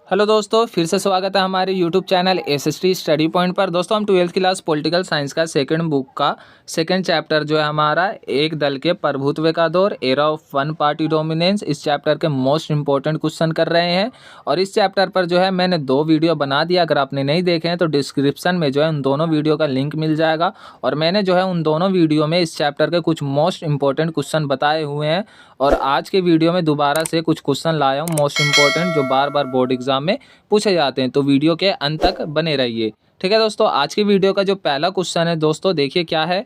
Hello दोस्तों, फिर से स्वागत है हमारे YouTube channel SST study point पर। दोस्तों हम 12th क्लास पॉलिटिकल साइंस का सेकंड बुक का सेकंड चैप्टर जो है हमारा एक दल के प्रभुत्व का दौर, era of one party dominance, इस चैप्टर के मोस्ट इंपॉर्टेंट क्वेश्चन कर रहे हैं। और इस चैप्टर पर जो है मैंने 2 वीडियो बना दिया, अगर आपने नहीं देखे हैं तो डिस्क्रिप्शन में जो है उन दोनों वीडियो का लिंक मिल जाएगा। और मैंने जो है उन दोनों वीडियो में इस चैप्टर के कुछ मोस्ट इंपॉर्टेंट क्वेश्चन बताए हुए हैं। और आज के वीडियो में दोबारा से कुछ क्वेश्चन लाया हूँ मोस्ट इंपॉर्टेंट, जो बार बार बोर्ड एग्जाम में पूछे जाते हैं। तो वीडियो के अंत तक बने रहिए। ठीक है दोस्तों, आज की वीडियो का जो पहला क्वेश्चन है दोस्तों, देखिए क्या है।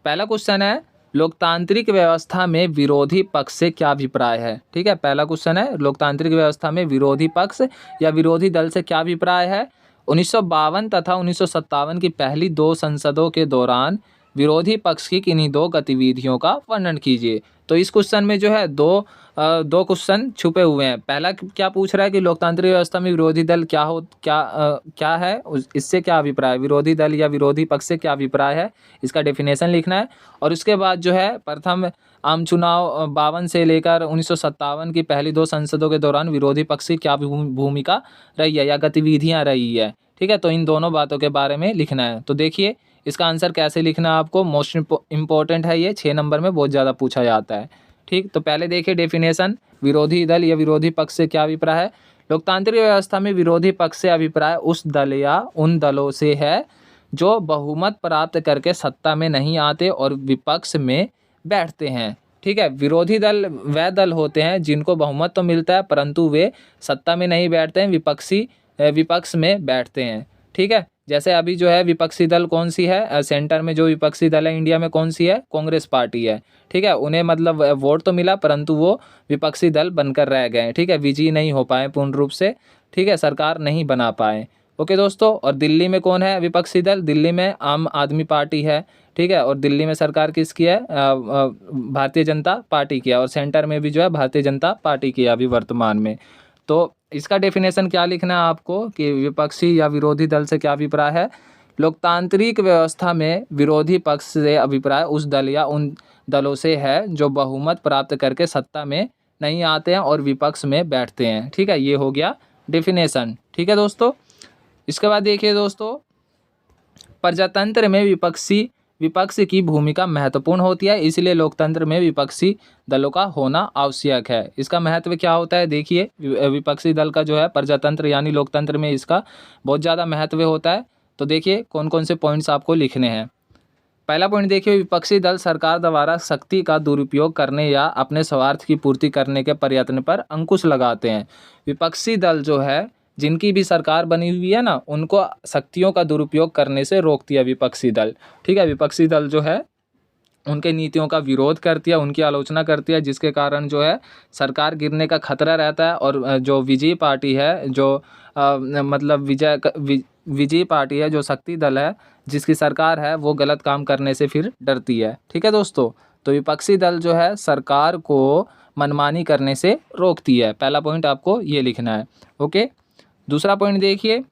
पहला क्वेश्चन है, लोकतांत्रिक व्यवस्था में विरोधी पक्ष से क्या अभिप्राय है। ठीक है, पहला क्वेश्चन है, लोकतांत्रिक व्यवस्था में विरोधी पक्ष या विरोधी दल से क्या अभिप्राय है। 1952 तथा 1957 की पहली 2 संसदों के दौरान विरोधी पक्ष की किन्हीं 2 गतिविधियों का वर्णन कीजिए। तो इस क्वेश्चन में जो है दो क्वेश्चन छुपे हुए हैं। पहला क्या पूछ रहा है कि लोकतांत्रिक व्यवस्था में विरोधी दल क्या है, इससे क्या अभिप्राय है, विरोधी दल या विरोधी पक्ष से क्या अभिप्राय है, इसका डेफिनेशन लिखना है। और उसके बाद जो है प्रथम आम चुनाव 52 से लेकर 1957 की पहली 2 संसदों के दौरान विरोधी पक्ष की क्या भूमिका रही है या गतिविधियाँ रही है। ठीक है, तो इन दोनों बातों के बारे में लिखना है। तो देखिए इसका आंसर कैसे लिखना है आपको, मोस्ट इम्पोर्टेंट है ये, 6 नंबर में बहुत ज़्यादा पूछा जाता है। ठीक, तो पहले देखिए डेफिनेशन, विरोधी दल या विरोधी पक्ष से क्या अभिप्राय है। लोकतांत्रिक व्यवस्था में विरोधी पक्ष से अभिप्राय उस दल या उन दलों से है जो बहुमत प्राप्त करके सत्ता में नहीं आते और विपक्ष में बैठते हैं। ठीक है, विरोधी दल वह दल होते हैं जिनको बहुमत तो मिलता है परंतु वे सत्ता में नहीं बैठते हैं, विपक्ष में बैठते हैं। ठीक है, जैसे अभी जो है विपक्षी दल कौन सी है, सेंटर में जो विपक्षी दल है इंडिया में कौन सी है, कांग्रेस पार्टी है। ठीक है, उन्हें मतलब वोट तो मिला परंतु वो विपक्षी दल बनकर रह गए। ठीक है, विजयी नहीं हो पाए पूर्ण रूप से। ठीक है, सरकार नहीं बना पाए। ओके दोस्तों, और दिल्ली में कौन है विपक्षी दल, दिल्ली में आम आदमी पार्टी है। ठीक है, और दिल्ली में सरकार किसकी है, भारतीय जनता पार्टी की है। और सेंटर में भी जो है भारतीय जनता पार्टी की है अभी वर्तमान में। तो इसका डेफिनेशन क्या लिखना है आपको कि विपक्षी या विरोधी दल से क्या अभिप्राय है। लोकतांत्रिक व्यवस्था में विरोधी पक्ष से अभिप्राय उस दल या उन दलों से है जो बहुमत प्राप्त करके सत्ता में नहीं आते हैं और विपक्ष में बैठते हैं। ठीक है, ये हो गया डेफिनेशन। ठीक है दोस्तों, इसके बाद देखिए दोस्तों, प्रजातंत्र में विपक्ष की भूमिका महत्वपूर्ण होती है, इसलिए लोकतंत्र में विपक्षी दलों का होना आवश्यक है। इसका महत्व क्या होता है, देखिए विपक्षी दल का जो है प्रजातंत्र यानी लोकतंत्र में इसका बहुत ज़्यादा महत्व होता है। तो देखिए कौन कौन से पॉइंट्स आपको लिखने हैं। पहला पॉइंट देखिए, विपक्षी दल सरकार द्वारा शक्ति का दुरुपयोग करने या अपने स्वार्थ की पूर्ति करने के प्रयत्न पर अंकुश लगाते हैं। विपक्षी दल जो है जिनकी भी सरकार बनी हुई है ना, उनको शक्तियों का दुरुपयोग करने से रोकती है विपक्षी दल। ठीक है, विपक्षी दल जो है उनके नीतियों का विरोध करती है, उनकी आलोचना करती है, जिसके कारण जो है सरकार गिरने का खतरा रहता है। और जो विजयी पार्टी है, जो मतलब विजयी पार्टी है, जो शक्ति दल है, जिसकी सरकार है, वो गलत काम करने से फिर डरती है। ठीक है दोस्तों, तो विपक्षी दल जो है सरकार को मनमानी करने से रोकती है। पहला पॉइंट आपको ये लिखना है। ओके, दूसरा पॉइंट देखिए,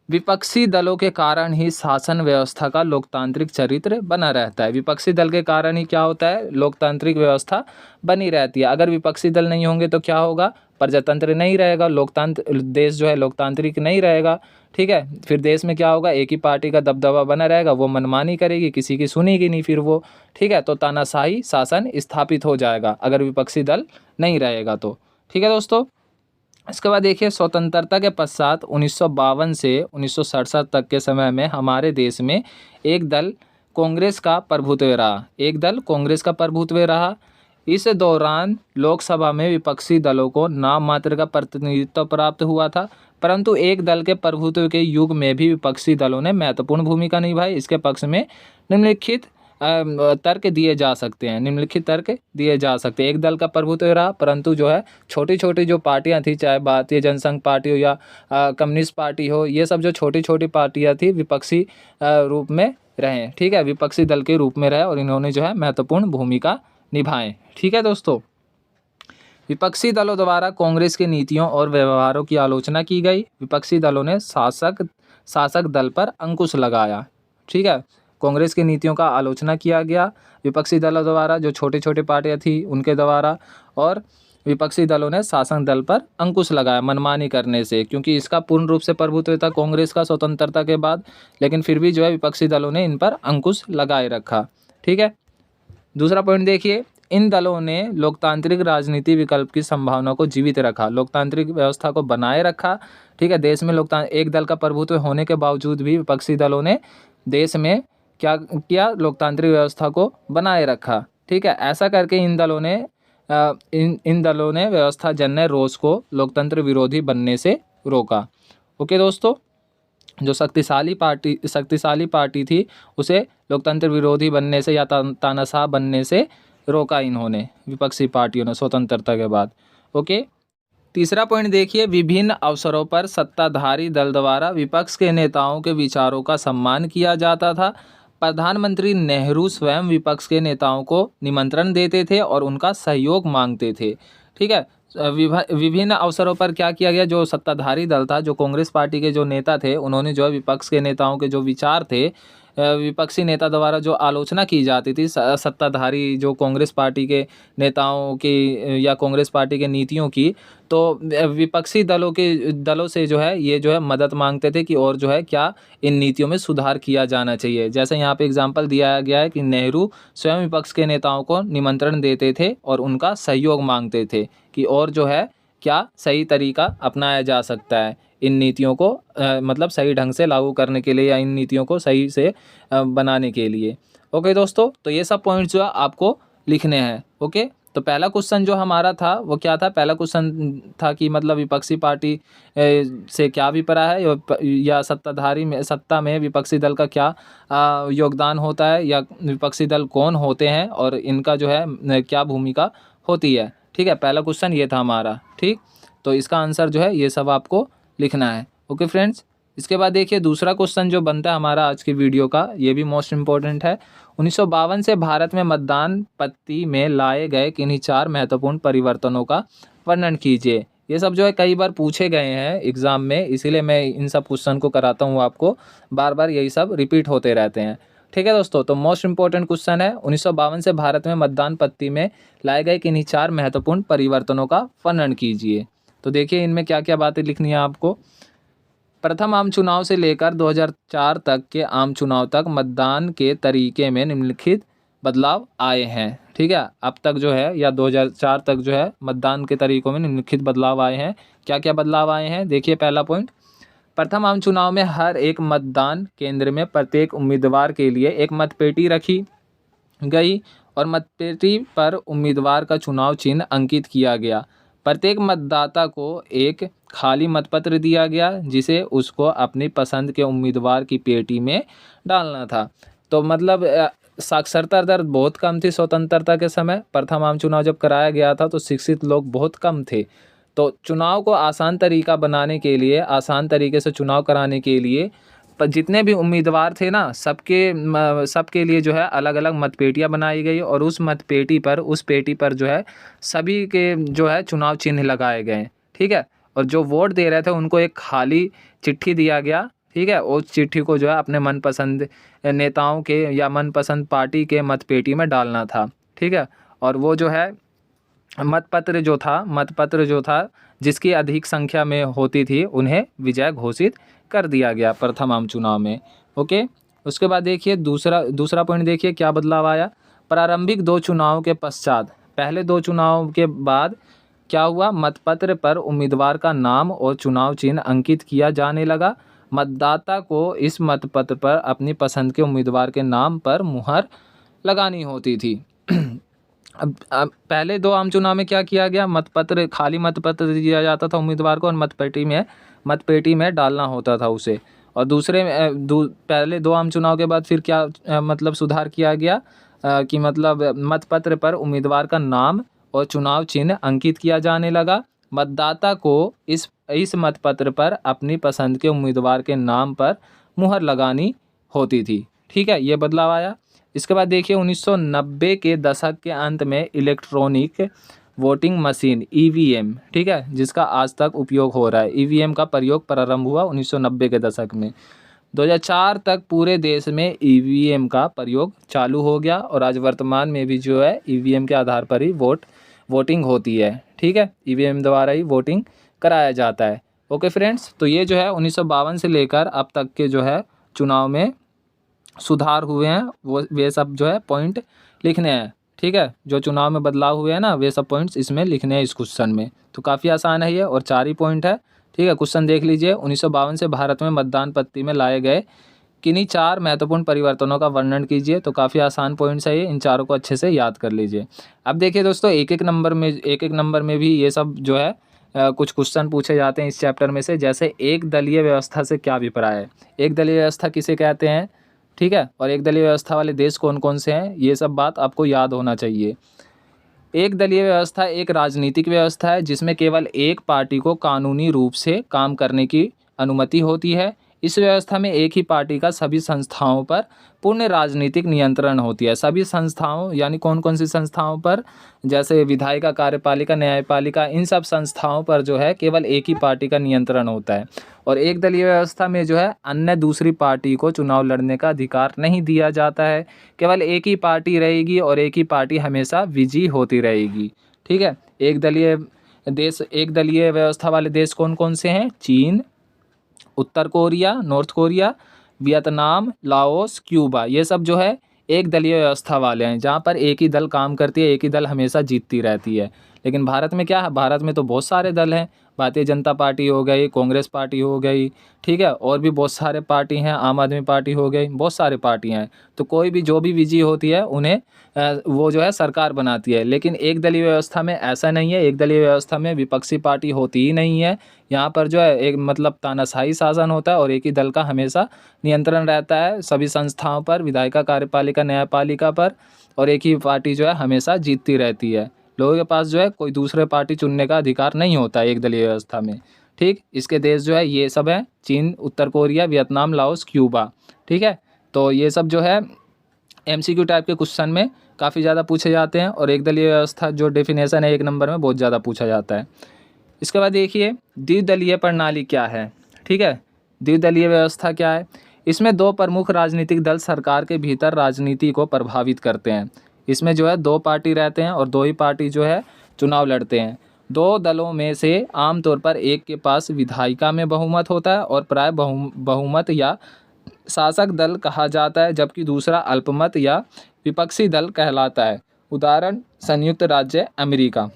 विपक्षी दलों के कारण ही शासन व्यवस्था का लोकतांत्रिक चरित्र बना रहता है। विपक्षी दल के कारण ही क्या होता है, लोकतांत्रिक व्यवस्था बनी रहती है। अगर विपक्षी दल नहीं होंगे तो क्या होगा, प्रजातंत्र नहीं रहेगा, लोकतंत्र देश जो है लोकतांत्रिक नहीं रहेगा। ठीक है, फिर देश में क्या होगा, एक ही पार्टी का दबदबा बना रहेगा, वो मनमानी करेगी, किसी की सुनेगी नहीं फिर वो। ठीक है, तो तानाशाही शासन स्थापित हो जाएगा अगर विपक्षी दल नहीं रहेगा तो। ठीक है दोस्तों, इसके बाद देखिए, स्वतंत्रता के पश्चात 1952 से 1967 तक के समय में हमारे देश में एक दल कांग्रेस का प्रभुत्व रहा। इस दौरान लोकसभा में विपक्षी दलों को नाम मात्र का प्रतिनिधित्व प्राप्त हुआ था, परंतु एक दल के प्रभुत्व के युग में भी विपक्षी दलों ने महत्वपूर्ण भूमिका निभाई। इसके पक्ष में निम्नलिखित तर्क दिए जा सकते हैं। एक दल का प्रभुत्व रहा, परंतु जो है छोटी छोटी जो पार्टियां थी, चाहे भारतीय जनसंघ पार्टी हो या कम्युनिस्ट पार्टी हो, ये सब जो छोटी छोटी पार्टियां थी विपक्षी रूप में रहे। ठीक है, विपक्षी दल के रूप में रहे और इन्होंने जो है महत्वपूर्ण भूमिका निभाए। ठीक है दोस्तों, विपक्षी दलों द्वारा कांग्रेस की नीतियों और व्यवहारों की आलोचना की गई। विपक्षी दलों ने शासक दल पर अंकुश लगाया। ठीक है, कांग्रेस की नीतियों का आलोचना किया गया विपक्षी दलों द्वारा, जो छोटी छोटी पार्टियां थी उनके द्वारा। और विपक्षी दलों ने शासक दल पर अंकुश लगाया मनमानी करने से, क्योंकि इसका पूर्ण रूप से प्रभुत्व था कांग्रेस का स्वतंत्रता के बाद, लेकिन फिर भी जो है विपक्षी दलों ने इन पर अंकुश लगाए रखा। ठीक है, दूसरा पॉइंट देखिए, इन दलों ने लोकतांत्रिक राजनीति विकल्प की संभावना को जीवित रखा, लोकतांत्रिक व्यवस्था को बनाए रखा। ठीक है, देश में एक दल का प्रभुत्व होने के बावजूद भी विपक्षी दलों ने देश में क्या किया, लोकतांत्रिक व्यवस्था को बनाए रखा। ठीक है, ऐसा करके इन दलों ने व्यवस्था जन्य रोष को लोकतंत्र विरोधी बनने से रोका। ओके दोस्तों, जो शक्तिशाली पार्टी थी उसे लोकतंत्र विरोधी बनने से या तानाशाह बनने से रोका इन्होंने, विपक्षी पार्टियों ने स्वतंत्रता के बाद। ओके, तीसरा पॉइंट देखिए, विभिन्न अवसरों पर सत्ताधारी दल द्वारा विपक्ष के नेताओं के विचारों का सम्मान किया जाता था। प्रधानमंत्री नेहरू स्वयं विपक्ष के नेताओं को निमंत्रण देते थे और उनका सहयोग मांगते थे। ठीक है, विभिन्न अवसरों पर क्या किया गया, जो सत्ताधारी दल था, जो कांग्रेस पार्टी के जो नेता थे, उन्होंने जो है विपक्ष के नेताओं के जो विचार थे, विपक्षी नेता द्वारा जो आलोचना की जाती थी सत्ताधारी जो कांग्रेस पार्टी के नेताओं की या कांग्रेस पार्टी के नीतियों की, तो विपक्षी दलों से जो है ये जो है मदद मांगते थे कि और जो है क्या इन नीतियों में सुधार किया जाना चाहिए। जैसे यहाँ पे एग्जांपल दिया गया है कि नेहरू स्वयं विपक्ष के नेताओं को निमंत्रण देते थे और उनका सहयोग मांगते थे कि और जो है क्या सही तरीका अपनाया जा सकता है इन नीतियों को मतलब सही ढंग से लागू करने के लिए या इन नीतियों को सही से बनाने के लिए। ओके दोस्तों, तो ये सब पॉइंट्स जो है आपको लिखने हैं। ओके, तो पहला क्वेश्चन जो हमारा था वो क्या था, पहला क्वेश्चन था कि मतलब विपक्षी पार्टी से क्या अभिप्राय है, या सत्ता में विपक्षी दल का क्या योगदान होता है, या विपक्षी दल कौन होते हैं और इनका जो है क्या भूमिका होती है। ठीक है, पहला क्वेश्चन ये था हमारा। ठीक, तो इसका आंसर जो है ये सब आपको लिखना है। ओके फ्रेंड्स, इसके बाद देखिए दूसरा क्वेश्चन जो बनता है हमारा आज की वीडियो का, ये भी मोस्ट इम्पोर्टेंट है। 1952 से भारत में मतदान पद्धति में लाए गए किन्हीं 4 महत्वपूर्ण परिवर्तनों का वर्णन कीजिए। ये सब जो है कई बार पूछे गए हैं एग्जाम में, इसीलिए मैं इन सब क्वेश्चन को कराता हूँ आपको, बार बार यही सब रिपीट होते रहते हैं। ठीक है दोस्तों, तो मोस्ट इंपॉर्टेंट क्वेश्चन है, 1952 से भारत में मतदान पद्धति में लाए गए किन्हीं 4 महत्वपूर्ण परिवर्तनों का वर्णन कीजिए। तो देखिए इनमें क्या क्या बातें लिखनी है आपको। प्रथम आम चुनाव से लेकर 2004 तक के आम चुनाव तक मतदान के तरीके में निम्नलिखित बदलाव आए हैं। ठीक है, अब तक जो है या 2004 तक जो है मतदान के तरीकों में निम्नलिखित बदलाव आए हैं। क्या क्या बदलाव आए हैं, देखिए पहला पॉइंट, प्रथम आम चुनाव में हर एक मतदान केंद्र में प्रत्येक उम्मीदवार के लिए एक मतपेटी रखी गई और मतपेटी पर उम्मीदवार का चुनाव चिन्ह अंकित किया गया। प्रत्येक मतदाता को एक खाली मतपत्र दिया गया जिसे उसको अपनी पसंद के उम्मीदवार की पेटी में डालना था। तो मतलब साक्षरता दर बहुत कम थी स्वतंत्रता के समय, प्रथम आम चुनाव जब कराया गया था तो शिक्षित लोग बहुत कम थे। तो चुनाव को आसान तरीका बनाने के लिए, आसान तरीके से चुनाव कराने के लिए पर जितने भी उम्मीदवार थे ना, सबके लिए जो है अलग अलग मतपेटियाँ बनाई गई और उस पेटी पर जो है सभी के जो है चुनाव चिन्ह लगाए गए। ठीक है, और जो वोट दे रहे थे उनको एक खाली चिट्ठी दिया गया। ठीक है, उस चिट्ठी को जो है अपने मनपसंद नेताओं के या मनपसंद पार्टी के मतपेटी में डालना था। ठीक है, और वो जो है मतपत्र जो था जिसकी अधिक संख्या में होती थी उन्हें विजय घोषित कर दिया गया प्रथम आम चुनाव में। ओके, उसके बाद देखिए दूसरा पॉइंट देखिए क्या बदलाव आया। प्रारंभिक 2 चुनाव के पश्चात, पहले 2 चुनाव के बाद क्या हुआ, मतपत्र पर उम्मीदवार का नाम और चुनाव चिन्ह अंकित किया जाने लगा। मतदाता को इस मतपत्र पर अपनी पसंद के उम्मीदवार के नाम पर मुहर लगानी होती थी। अब पहले 2 आम चुनाव में क्या किया गया, खाली मतपत्र दिया जाता था उम्मीदवार को और मतपेटी में डालना होता था उसे। और पहले 2 आम चुनाव के बाद फिर क्या मतलब सुधार किया गया कि मतलब मतपत्र पर उम्मीदवार का नाम और चुनाव चिन्ह अंकित किया जाने लगा। मतदाता को इस मतपत्र पर अपनी पसंद के उम्मीदवार के नाम पर मुहर लगानी होती थी। ठीक है, ये बदलाव आया। इसके बाद देखिए 1990 के दशक के अंत में इलेक्ट्रॉनिक वोटिंग मशीन ईवीएम, ठीक है, जिसका आज तक उपयोग हो रहा है, ईवीएम का प्रयोग प्रारंभ हुआ 1990 के दशक में। 2004 तक पूरे देश में ईवीएम का प्रयोग चालू हो गया और आज वर्तमान में भी जो है ईवीएम के आधार पर ही वोट वोटिंग होती है, ठीक है, ईवीएम द्वारा ही वोटिंग कराया जाता है। ओके फ्रेंड्स, तो ये जो है 1952 से लेकर अब तक के जो है चुनाव में सुधार हुए हैं, वो वे सब जो है पॉइंट लिखने हैं, ठीक है, जो चुनाव में बदलाव हुए हैं ना, वे सब पॉइंट्स इसमें लिखने हैं इस क्वेश्चन में। तो काफ़ी आसान है ये, और 4 ही पॉइंट है, ठीक है। क्वेश्चन देख लीजिए, 1952 से भारत में मतदान पद्धति में लाए गए किन्हीं 4 महत्वपूर्ण परिवर्तनों का वर्णन कीजिए। तो काफ़ी आसान पॉइंट्स है ये, इन चारों को अच्छे से याद कर लीजिए। अब देखिए दोस्तों, एक एक नंबर में भी ये सब जो है कुछ क्वेश्चन पूछे जाते हैं इस चैप्टर में से। जैसे एक दलीय व्यवस्था से क्या अभिप्राय है, एक दलीय व्यवस्था किसे कहते हैं, ठीक है, और एक दलीय व्यवस्था वाले देश कौन कौन से हैं, ये सब बात आपको याद होना चाहिए। एक दलीय व्यवस्था एक राजनीतिक व्यवस्था है जिसमें केवल एक पार्टी को कानूनी रूप से काम करने की अनुमति होती है। इस व्यवस्था में एक ही पार्टी का सभी संस्थाओं पर पूर्ण राजनीतिक नियंत्रण होती है। सभी संस्थाओं यानी कौन कौन सी संस्थाओं पर, जैसे विधायिका, कार्यपालिका, न्यायपालिका, इन सब संस्थाओं पर जो है केवल एक ही पार्टी का नियंत्रण होता है। और एक दलीय व्यवस्था में जो है अन्य दूसरी पार्टी को चुनाव लड़ने का अधिकार नहीं दिया जाता है। केवल एक ही पार्टी रहेगी और एक ही पार्टी हमेशा विजयी होती रहेगी, ठीक है। एक दलीय व्यवस्था वाले देश कौन कौन से हैं? चीन, उत्तर Korea, North Korea, Vietnam, Laos, Cuba, ये सब जो है एक दलीय व्यवस्था वाले हैं, जहाँ पर एक ही दल काम करती है, एक ही दल हमेशा जीतती रहती है। लेकिन भारत में क्या है, भारत में तो बहुत सारे दल हैं। भारतीय जनता पार्टी हो गई, कांग्रेस पार्टी हो गई, ठीक है, और भी बहुत सारे पार्टी हैं, आम आदमी पार्टी हो गई, बहुत सारे पार्टियाँ हैं। तो कोई भी जो भी विजयी होती है उन्हें वो जो है सरकार बनाती है। लेकिन एक दलीय व्यवस्था में ऐसा नहीं है, एक दलीय व्यवस्था में विपक्षी पार्टी होती ही नहीं है। यहाँ पर जो है एक मतलब तानाशाही शासन होता है और एक ही दल का हमेशा नियंत्रण रहता है सभी संस्थाओं पर, विधायिका, कार्यपालिका, न्यायपालिका पर, और एक ही पार्टी जो है हमेशा जीतती रहती है। लोगों के पास जो है कोई दूसरे पार्टी चुनने का अधिकार नहीं होता है एक दलीय व्यवस्था में, ठीक। इसके देश जो है ये सब है, चीन, उत्तर कोरिया, वियतनाम, लाओस, क्यूबा, ठीक है। तो ये सब जो है MCQ टाइप के क्वेश्चन में काफ़ी ज़्यादा पूछे जाते हैं, और एक दलीय व्यवस्था जो डेफिनेशन है 1 नंबर में बहुत ज़्यादा पूछा जाता है। इसके बाद देखिए द्विदलीय प्रणाली क्या है, ठीक है। द्विदलीय व्यवस्था क्या है? इसमें 2 प्रमुख राजनीतिक दल सरकार के भीतर राजनीति को प्रभावित करते हैं। इसमें जो है 2 पार्टी रहते हैं और 2 ही पार्टी जो है चुनाव लड़ते हैं। 2 दलों में से आमतौर पर एक के पास विधायिका में बहुमत होता है और प्राय बहुमत या शासक दल कहा जाता है, जबकि दूसरा अल्पमत या विपक्षी दल कहलाता है। उदाहरण संयुक्त राज्य अमेरिका।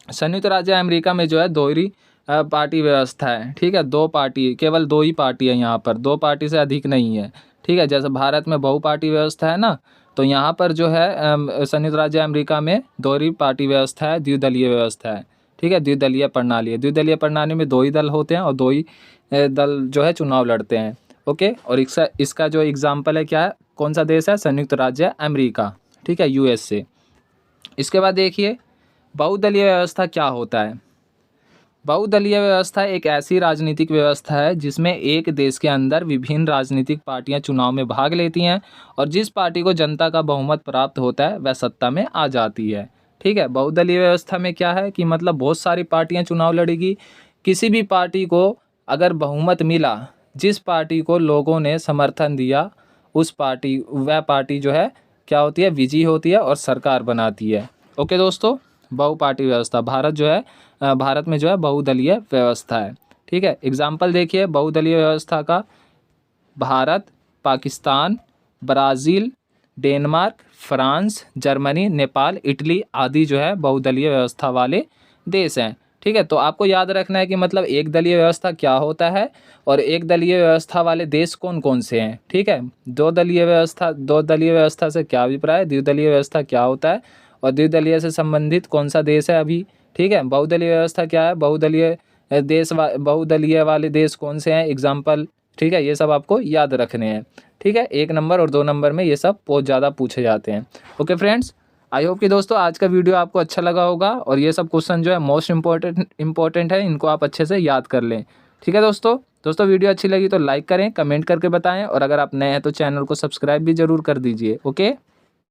संयुक्त राज्य अमेरिका में जो है दोहरी पार्टी व्यवस्था है, ठीक है, 2 पार्टी, केवल 2 ही पार्टी है यहाँ पर, 2 पार्टी से अधिक नहीं है, ठीक है। जैसे भारत में बहुपार्टी व्यवस्था है ना, तो यहाँ पर जो है संयुक्त राज्य अमेरिका में दोहरी पार्टी व्यवस्था है, द्विदलीय व्यवस्था है, ठीक है, द्विदलीय प्रणाली है। द्विदलीय प्रणाली में 2 ही दल होते हैं और 2 ही दल जो है चुनाव लड़ते हैं, ओके। और इसका जो एग्जाम्पल है क्या है, कौन सा देश है? संयुक्त राज्य अमेरिका, ठीक है, USA। इसके बाद देखिए बहुदलीय व्यवस्था क्या होता है। बहुदलीय व्यवस्था एक ऐसी राजनीतिक व्यवस्था है जिसमें एक देश के अंदर विभिन्न राजनीतिक पार्टियां चुनाव में भाग लेती हैं, और जिस पार्टी को जनता का बहुमत प्राप्त होता है वह सत्ता में आ जाती है, ठीक है। बहुदलीय व्यवस्था में क्या है कि मतलब बहुत सारी पार्टियां चुनाव लड़ेगी, किसी भी पार्टी को अगर बहुमत मिला, जिस पार्टी को लोगों ने समर्थन दिया, वह पार्टी जो है क्या होती है? विजयी होती है और सरकार बनाती है। ओके दोस्तों, बहुपार्टी व्यवस्था भारत में जो है बहुदलीय व्यवस्था है, ठीक है। एग्जाम्पल देखिए बहुदलीय व्यवस्था का, Bharat, Pakistan, Brazil, Denmark, France, Germany, Nepal, Italy आदि जो है बहुदलीय व्यवस्था वाले देश हैं, ठीक है। तो आपको याद रखना है कि मतलब एक दलीय व्यवस्था क्या होता है और एक दलीय व्यवस्था वाले देश कौन कौन से हैं, ठीक है। दो दलीय व्यवस्था से क्या अभिप्राय है, द्विदलीय व्यवस्था क्या होता है, और द्विदलीय से संबंधित कौन सा देश है अभी, ठीक है। बहुदलीय व्यवस्था क्या है, बहुदलीय वाले देश कौन से हैं, एग्जाम्पल, ठीक है। ये सब आपको याद रखने हैं, ठीक है। 1 नंबर और 2 नंबर में ये सब बहुत ज़्यादा पूछे जाते हैं। ओके फ्रेंड्स, आई होप कि दोस्तों आज का वीडियो आपको अच्छा लगा होगा, और ये सब क्वेश्चन जो है मोस्ट इम्पोर्टेंट है, इनको आप अच्छे से याद कर लें, ठीक है दोस्तों वीडियो अच्छी लगी तो लाइक करें, कमेंट करके बताएं, और अगर आप नए हैं तो चैनल को सब्सक्राइब भी ज़रूर कर दीजिए। ओके।